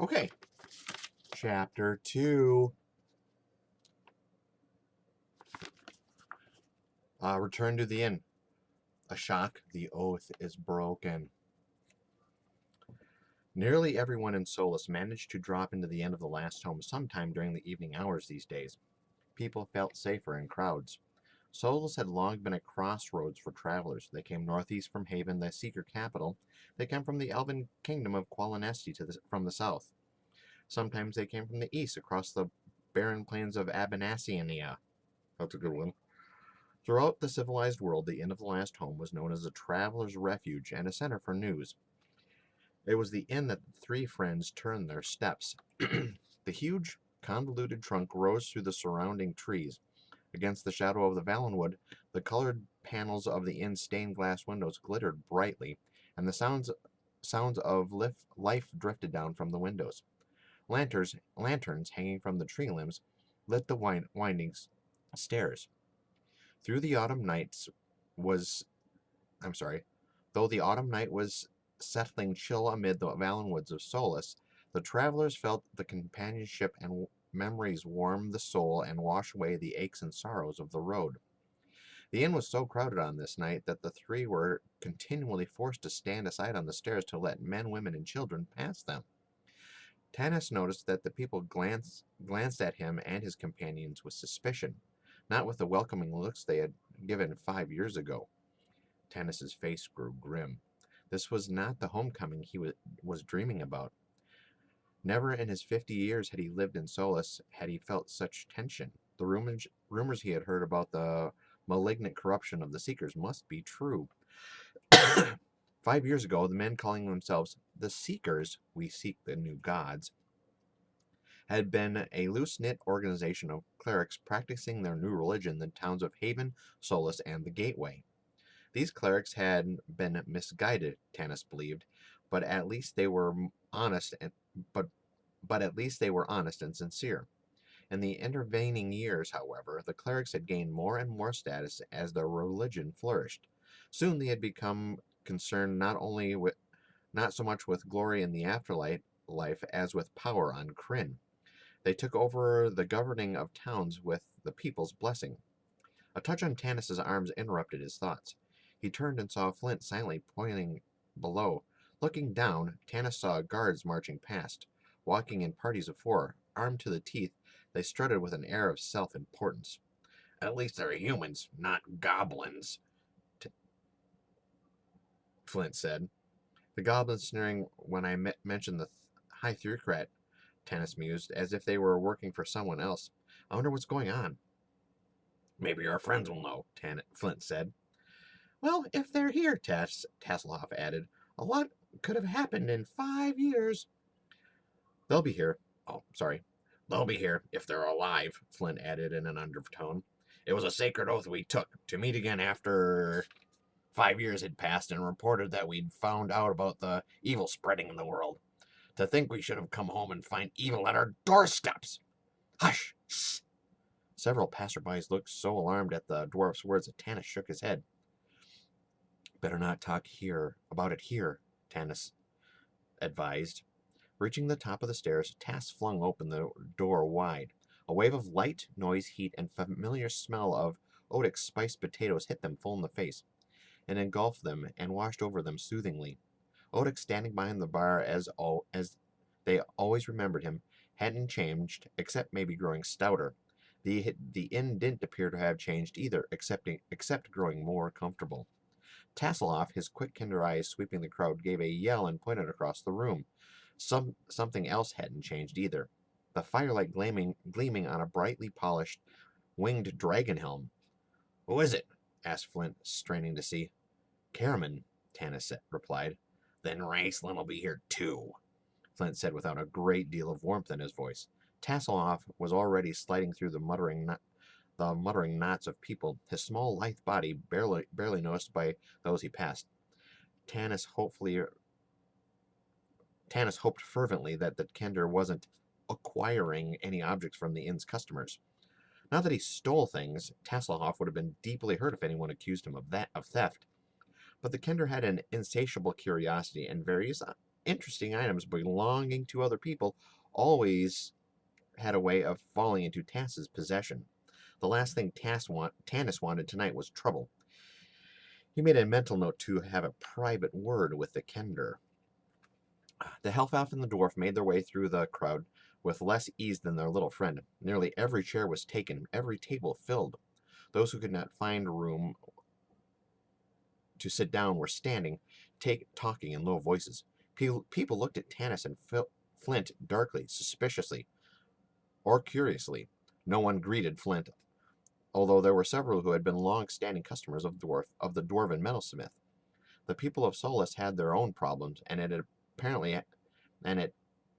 Okay, Chapter 2. Return to the inn. A shock, the oath is broken. Nearly everyone in Solus managed to drop into the inn of the last home sometime during the evening hours these days. People felt safer in crowds. Solus had long been a crossroads for travelers. They came northeast from Haven, the Seeker capital. They came from the elven kingdom of Qualinesti from the south. Sometimes they came from the east across the barren plains of Abanassiania. That's a good one. Throughout the civilized world, the Inn of the Last Home was known as a traveler's refuge and a center for news. It was the inn that the three friends turned their steps. The huge, convoluted trunk rose through the surrounding trees. Against the shadow of the Valenwood, the colored panels of the inn's stained glass windows glittered brightly, and the sounds of life drifted down from the windows. Lanterns hanging from the tree limbs lit the winding stairs. Through the autumn nights was, I'm sorry, though the autumn night was settling chill amid the Valenwoods of Solus, the travelers felt the companionship and memories warm the soul and wash away the aches and sorrows of the road. The inn was so crowded on this night that the three were continually forced to stand aside on the stairs to let men, women, and children pass them. Tanis noticed that the people glanced at him and his companions with suspicion, not with the welcoming looks they had given 5 years ago. Tanis's face grew grim. This was not the homecoming he was dreaming about. Never in his 50 years had he lived in Solus had he felt such tension. The rumors he had heard about the malignant corruption of the Seekers must be true. 5 years ago, the men calling themselves the Seekers, we seek the new gods, had been a loose-knit organization of clerics practicing their new religion in the towns of Haven, Solus, and the Gateway. These clerics had been misguided, Tanis believed, but at least they were honest and sincere. In the intervening years, however, the clerics had gained more and more status as their religion flourished. Soon they had become concerned not so much with glory in the afterlife as with power on Kryn. They took over the governing of towns with the people's blessing. A touch on Tanis's arms interrupted his thoughts. He turned and saw Flint silently pointing below. Looking down, Tanis saw guards marching past. Walking in parties of four, armed to the teeth, they strutted with an air of self-importance. "At least they're humans, not goblins," Flint said. "The goblins sneering when I mentioned the High Theocrat," Tanis mused, "as if they were working for someone else. I wonder what's going on." "Maybe our friends will know," Flint said. "Well, if they're here," Tasselhoff added, "a lot could have happened in 5 years." "They'll be here. Oh, sorry. They'll be here if they're alive," Flint added in an undertone. "It was a sacred oath we took to meet again after 5 years had passed and reported that we'd found out about the evil spreading in the world. To think we should have come home and find evil at our doorsteps." "Hush! Shh!" Several passerbys looked so alarmed at the dwarf's words that Tanis shook his head. "Better not talk about it here," Tanis advised. Reaching the top of the stairs, Tass flung open the door wide. A wave of light, noise, heat, and familiar smell of Odic's spiced potatoes hit them full in the face, and engulfed them and washed over them soothingly. Odic, standing behind the bar as they always remembered him, hadn't changed, except maybe growing stouter. The inn didn't appear to have changed either, except growing more comfortable. Tasselhoff, his quick kinder eyes sweeping the crowd, gave a yell and pointed across the room. Something else hadn't changed either. The firelight gleaming on a brightly polished, winged dragon helm. "Who is it?" asked Flint, straining to see. "Caraman," Tanis replied. "Then Raceland will be here too," Flint said without a great deal of warmth in his voice. Tasselhoff was already sliding through the muttering knots of people, his small, lithe body barely noticed by those he passed. Tanis hoped fervently that the Kender wasn't acquiring any objects from the inn's customers. Not that he stole things. Tasselhoff would have been deeply hurt if anyone accused him of theft. But the Kender had an insatiable curiosity and various interesting items belonging to other people always had a way of falling into Tass's possession. The last thing Tanis wanted tonight was trouble. He made a mental note to have a private word with the Kender. The half-elf and the dwarf made their way through the crowd with less ease than their little friend. Nearly every chair was taken, every table filled. Those who could not find room to sit down were standing, talking in low voices. People looked at Tanis and Flint darkly, suspiciously, or curiously. No one greeted Flint, although there were several who had been long-standing customers of the dwarven metalsmith. The people of Solus had their own problems, and it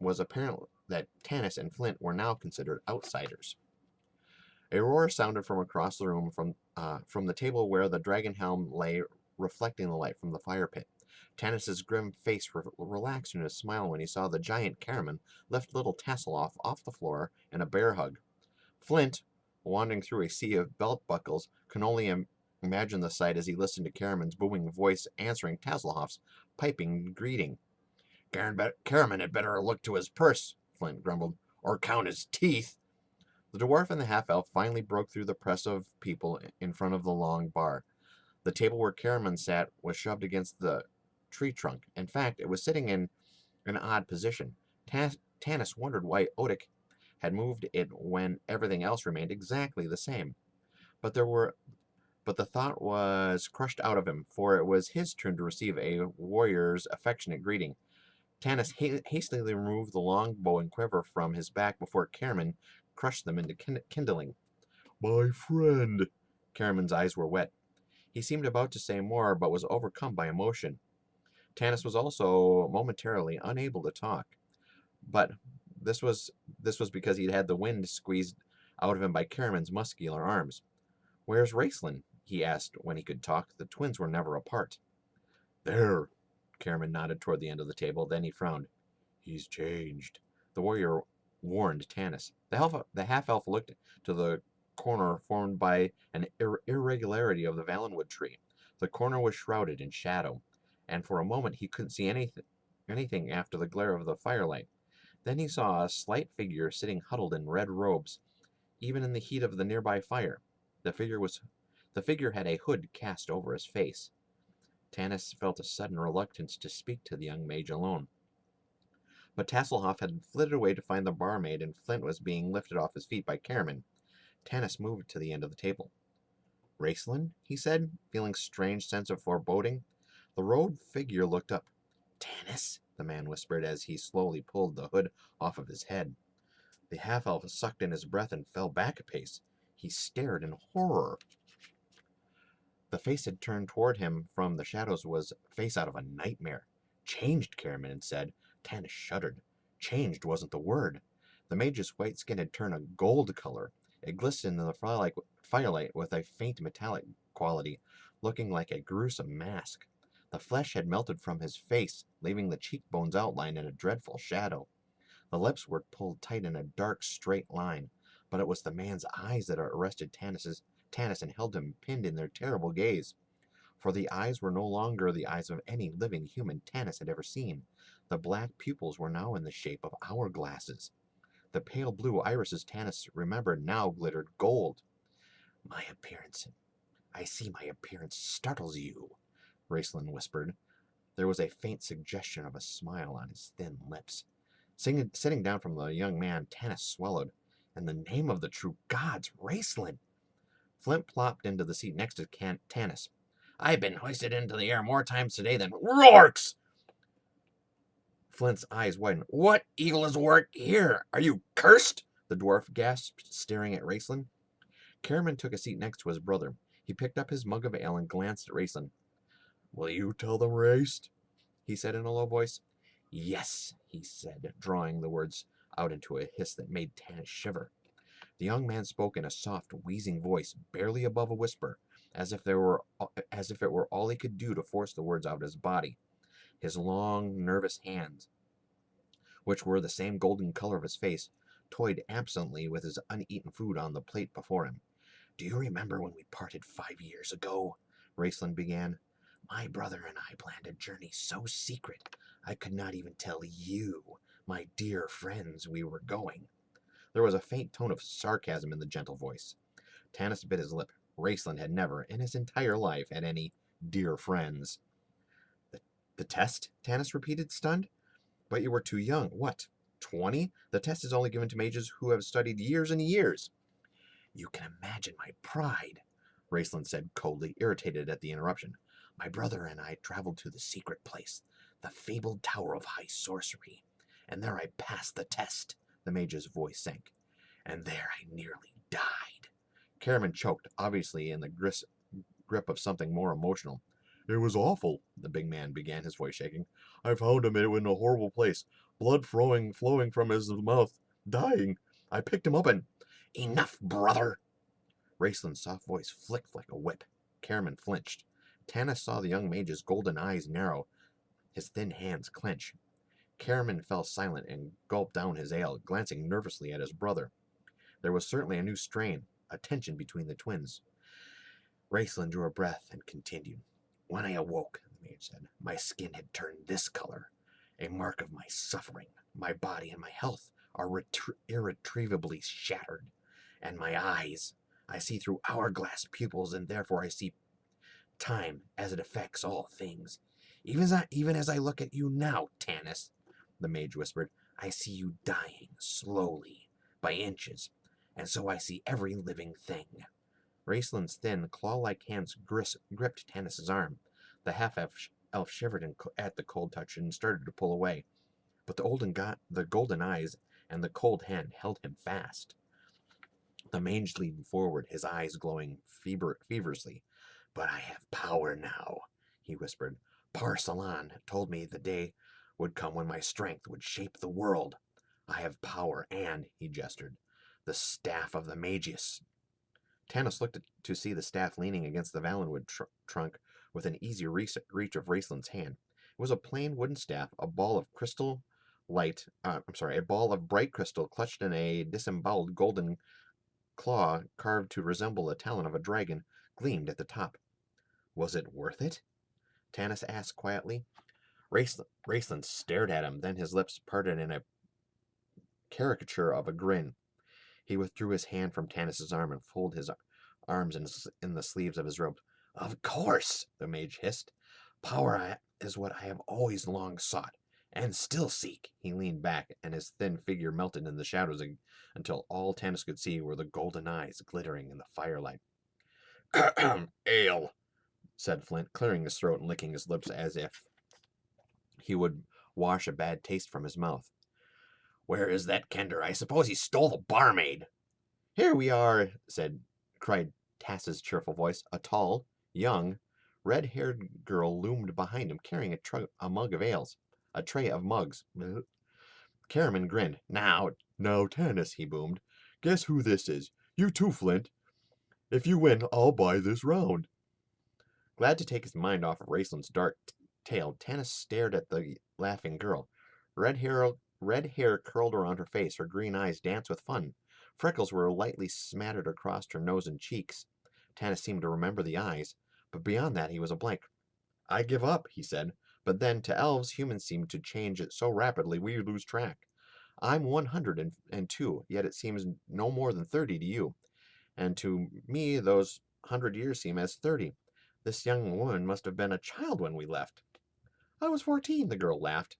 was apparent that Tanis and Flint were now considered outsiders. A roar sounded from across the room from the table where the dragon helm lay, reflecting the light from the fire pit. Tanis's grim face relaxed in a smile when he saw the giant Caraman lift little Tasselhoff off the floor in a bear hug. Flint, wandering through a sea of belt buckles, can only imagine the sight as he listened to Caraman's booming voice answering Tasselhoff's piping greeting. Caraman had better look to his purse, Flint grumbled, or count his teeth. The dwarf and the half-elf finally broke through the press of people in front of the long bar. The table where Caraman sat was shoved against the tree trunk. In fact, it was sitting in an odd position. Tanis wondered why Odic had moved it when everything else remained exactly the same. But the thought was crushed out of him, for it was his turn to receive a warrior's affectionate greeting. Tanis hastily removed the long bow and quiver from his back before Caraman crushed them into kindling. "My friend!" Caraman's eyes were wet. He seemed about to say more, but was overcome by emotion. Tanis was also momentarily unable to talk, but this was because he'd had the wind squeezed out of him by Caraman's muscular arms. "Where's Raceland?" he asked when he could talk. The twins were never apart. "There." Caraman nodded toward the end of the table. Then he frowned. "He's changed." The warrior warned Tanis. The half-elf looked to the corner formed by an irregularity of the Valenwood tree. The corner was shrouded in shadow, and for a moment he couldn't see anything after the glare of the firelight. Then he saw a slight figure sitting huddled in red robes, even in the heat of the nearby fire. The figure had a hood cast over his face. Tanis felt a sudden reluctance to speak to the young mage alone. But Tasselhoff had flitted away to find the barmaid, and Flint was being lifted off his feet by Caraman. Tanis moved to the end of the table. "Raceland?" he said, feeling a strange sense of foreboding. The robed figure looked up. "Tanis?" the man whispered as he slowly pulled the hood off of his head. The half-elf sucked in his breath and fell back a pace. He stared in horror. The face had turned toward him from the shadows was a face out of a nightmare. "Changed," Caraman said. Tanis shuddered. Changed wasn't the word. The mage's white skin had turned a gold color. It glistened in the firelight with a faint metallic quality, looking like a gruesome mask. The flesh had melted from his face, leaving the cheekbones outlined in a dreadful shadow. The lips were pulled tight in a dark, straight line, but it was the man's eyes that arrested Tanis and held him pinned in their terrible gaze. For the eyes were no longer the eyes of any living human Tanis had ever seen. The black pupils were now in the shape of hourglasses. The pale blue irises Tanis remembered now glittered gold. I see my appearance startles you," Raceland whispered. There was a faint suggestion of a smile on his thin lips. Sitting down from the young man, Tanis swallowed. "In the name of the true gods, Raceland!" Flint plopped into the seat next to Tanis. "I've been hoisted into the air more times today than Rorks!" Flint's eyes widened. "What evil is work here? Are you cursed?" the dwarf gasped, staring at Raceland. Caraman took a seat next to his brother. He picked up his mug of ale and glanced at Raceland. "Will you tell them, Race?" he said in a low voice. "Yes," he said, drawing the words out into a hiss that made Tanis shiver. The young man spoke in a soft, wheezing voice, barely above a whisper, as if it were all he could do to force the words out of his body. His long, nervous hands, which were the same golden color of his face, toyed absently with his uneaten food on the plate before him. "Do you remember when we parted 5 years ago?" Raceland began. My brother and I planned a journey so secret I could not even tell you, my dear friends, we were going. There was a faint tone of sarcasm in the gentle voice. Tanis bit his lip. Raceland had never, in his entire life, had any dear friends. The, the test? Tanis repeated, stunned. But you were too young. What? 20? The test is only given to mages who have studied years and years. You can imagine my pride, Raceland said coldly, irritated at the interruption. My brother and I traveled to the secret place, the fabled Tower of High Sorcery, and there I passed the test. The mage's voice sank. And there I nearly died. Caraman choked, obviously in the grip of something more emotional. It was awful, the big man began, his voice shaking. I found him in a horrible place, blood flowing from his mouth, dying. I picked him up and... Enough, brother! Raceland's soft voice flicked like a whip. Caraman flinched. Tanis saw the young mage's golden eyes narrow, his thin hands clench. Caraman fell silent and gulped down his ale, glancing nervously at his brother. There was certainly a new strain, a tension between the twins. Raceland drew a breath and continued. When I awoke, the mage said, my skin had turned this color, a mark of my suffering. My body and my health are irretrievably shattered, and my eyes, I see through hourglass pupils, and therefore I see time as it affects all things. Even as I look at you now, Tanis, the mage whispered, I see you dying slowly, by inches, and so I see every living thing. Raceland's thin, claw-like hands gripped Tanis's arm. The half-elf shivered at the cold touch and started to pull away, but the golden eyes and the cold hand held him fast. The mage leaned forward, his eyes glowing feverishly. But I have power now, he whispered. Parsalan told me the day would come when my strength would shape the world. I have power and, he gestured, the staff of the Magius. Tanis looked to see the staff leaning against the Valenwood trunk within easy reach of Raceland's hand. It was a plain wooden staff, a ball of bright crystal clutched in a disemboweled golden claw carved to resemble the talon of a dragon, gleamed at the top. Was it worth it? Tanis asked quietly. Raceland stared at him, then his lips parted in a caricature of a grin. He withdrew his hand from Tanis's arm and folded his arms in the sleeves of his robe. Of course, the mage hissed. Power is what I have always long sought, and still seek. He leaned back, and his thin figure melted in the shadows until all Tanis could see were the golden eyes glittering in the firelight. Ale, said Flint, clearing his throat and licking his lips as if he would wash a bad taste from his mouth. Where is that Kender? I suppose he stole the barmaid. Here we are, cried Tass's cheerful voice. A tall, young, red-haired girl loomed behind him, carrying a mug of ales, a tray of mugs. Caraman grinned. Now, Tanis, he boomed. Guess who this is? You too, Flint. If you win, I'll buy this round. Glad to take his mind off of Raceland's dark tale, Tanis stared at the laughing girl. Red hair curled around her face, her green eyes danced with fun. Freckles were lightly smattered across her nose and cheeks. Tanis seemed to remember the eyes, but beyond that he was a blank. I give up, he said, but then to elves, humans seem to change it so rapidly we lose track. I'm 102, yet it seems no more than 30 to you, and to me those 100 years seem as 30. This young woman must have been a child when we left. I was 14, the girl laughed,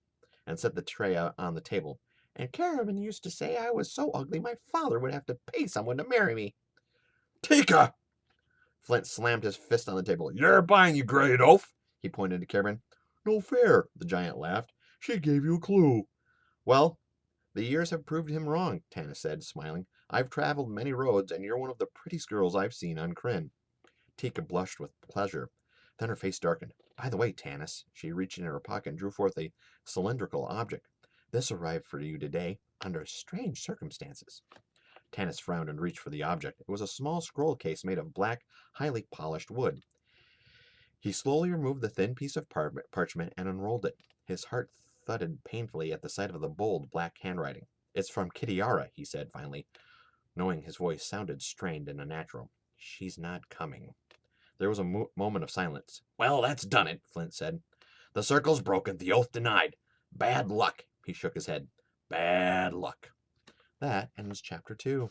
and set the tray on the table. And Caraman used to say I was so ugly my father would have to pay someone to marry me. Tika! Flint slammed his fist on the table. You're buying, you great oaf! He pointed to Caraman. No fair, the giant laughed. She gave you a clue. Well, the years have proved him wrong, Tanis said, smiling. I've traveled many roads, and you're one of the prettiest girls I've seen on Krynn. Tika blushed with pleasure. Then her face darkened. By the way, Tanis, she reached into her pocket and drew forth a cylindrical object. This arrived for you today under strange circumstances. Tanis frowned and reached for the object. It was a small scroll case made of black, highly polished wood. He slowly removed the thin piece of parchment and unrolled it. His heart thudded painfully at the sight of the bold, black handwriting. It's from Kitiara, he said finally, knowing his voice sounded strained and unnatural. She's not coming. There was a moment of silence. Well, that's done it, Flint said. The circle's broken, the oath denied. Bad luck. He shook his head. Bad luck. That ends chapter 2.